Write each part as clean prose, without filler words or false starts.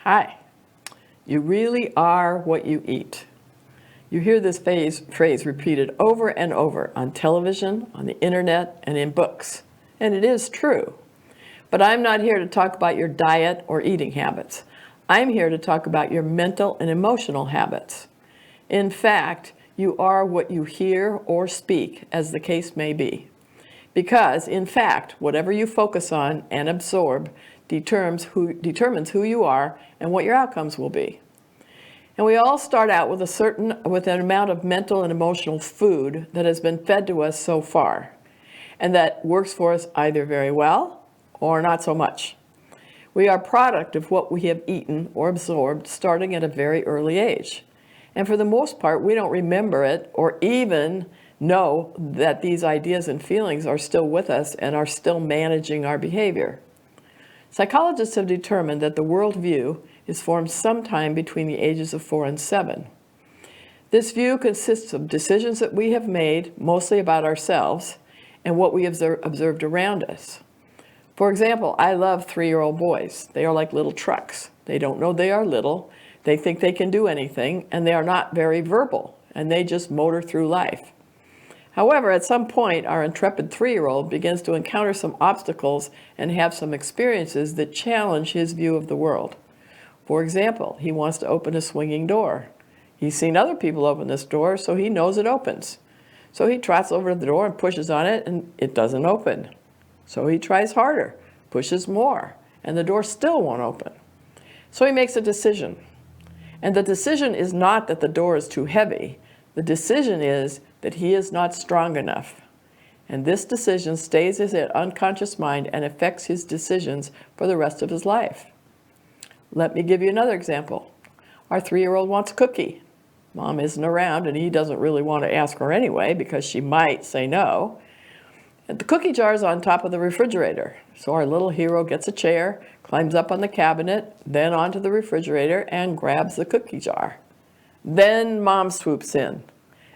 Hi. You really are what you eat. You hear this phrase repeated over and over on television, on the internet, and in books. And it is true. But I'm not here to talk about your diet or eating habits. I'm here to talk about your mental and emotional habits. In fact, you are what you hear or speak, as the case may be. Because, in fact, whatever you focus on and absorb determines who you are and what your outcomes will be. And we all start out with an amount of mental and emotional food that has been fed to us so far, and that works for us either very well or not so much. We are product of what we have eaten or absorbed starting at a very early age. And for the most part, we don't remember it or even know that these ideas and feelings are still with us and are still managing our behavior. Psychologists have determined that the worldview is formed sometime between the ages of 4 and 7. This view consists of decisions that we have made, mostly about ourselves, and what we have observed around us. For example, I love 3-year-old boys. They are like little trucks. They don't know they are little, they think they can do anything, and they are not very verbal, and they just motor through life. However, at some point, our intrepid 3-year-old begins to encounter some obstacles and have some experiences that challenge his view of the world. For example, he wants to open a swinging door. He's seen other people open this door, so he knows it opens. So he trots over to the door and pushes on it, and it doesn't open. So he tries harder, pushes more, and the door still won't open. So he makes a decision. And the decision is not that the door is too heavy. The decision is that he is not strong enough. And this decision stays in his unconscious mind and affects his decisions for the rest of his life. Let me give you another example. Our 3-year-old wants a cookie. Mom isn't around, and he doesn't really want to ask her anyway because she might say no. And the cookie jar is on top of the refrigerator. So our little hero gets a chair, climbs up on the cabinet, then onto the refrigerator, and grabs the cookie jar. Then Mom swoops in.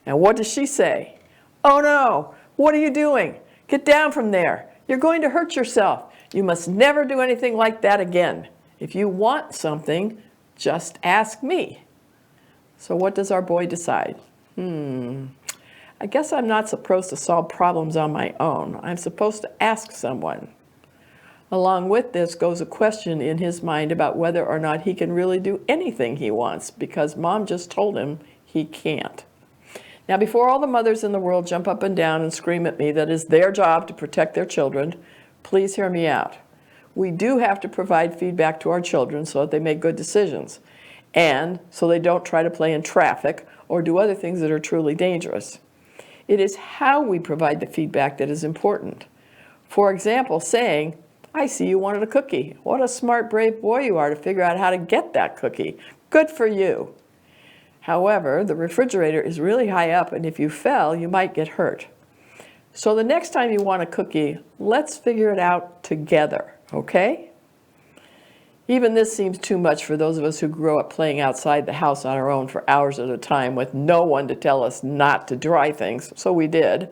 And what does she say? "Oh no, what are you doing? Get down from there. You're going to hurt yourself. You must never do anything like that again. If you want something, just ask me." So what does our boy decide? I guess I'm not supposed to solve problems on my own. I'm supposed to ask someone. Along with this goes a question in his mind about whether or not he can really do anything he wants because Mom just told him he can't. Now, before all the mothers in the world jump up and down and scream at me that it's their job to protect their children, please hear me out. We do have to provide feedback to our children so that they make good decisions, and so they don't try to play in traffic or do other things that are truly dangerous. It is how we provide the feedback that is important. For example, saying, "I see you wanted a cookie. What a smart, brave boy you are to figure out how to get that cookie. Good for you." However, the refrigerator is really high up, and if you fell, you might get hurt. So the next time you want a cookie, let's figure it out together, okay? Even this seems too much for those of us who grew up playing outside the house on our own for hours at a time with no one to tell us not to try things, so we did.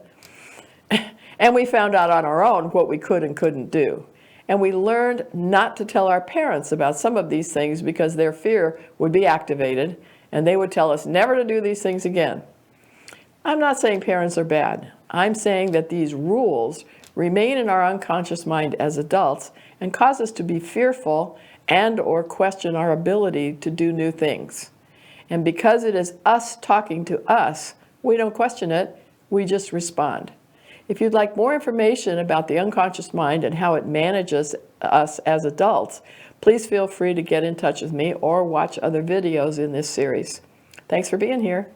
And we found out on our own what we could and couldn't do. And we learned not to tell our parents about some of these things because their fear would be activated and they would tell us never to do these things again. I'm not saying parents are bad. I'm saying that these rules remain in our unconscious mind as adults and cause us to be fearful and or question our ability to do new things. And because it is us talking to us, we don't question it, we just respond. If you'd like more information about the unconscious mind and how it manages us as adults, please feel free to get in touch with me or watch other videos in this series. Thanks for being here.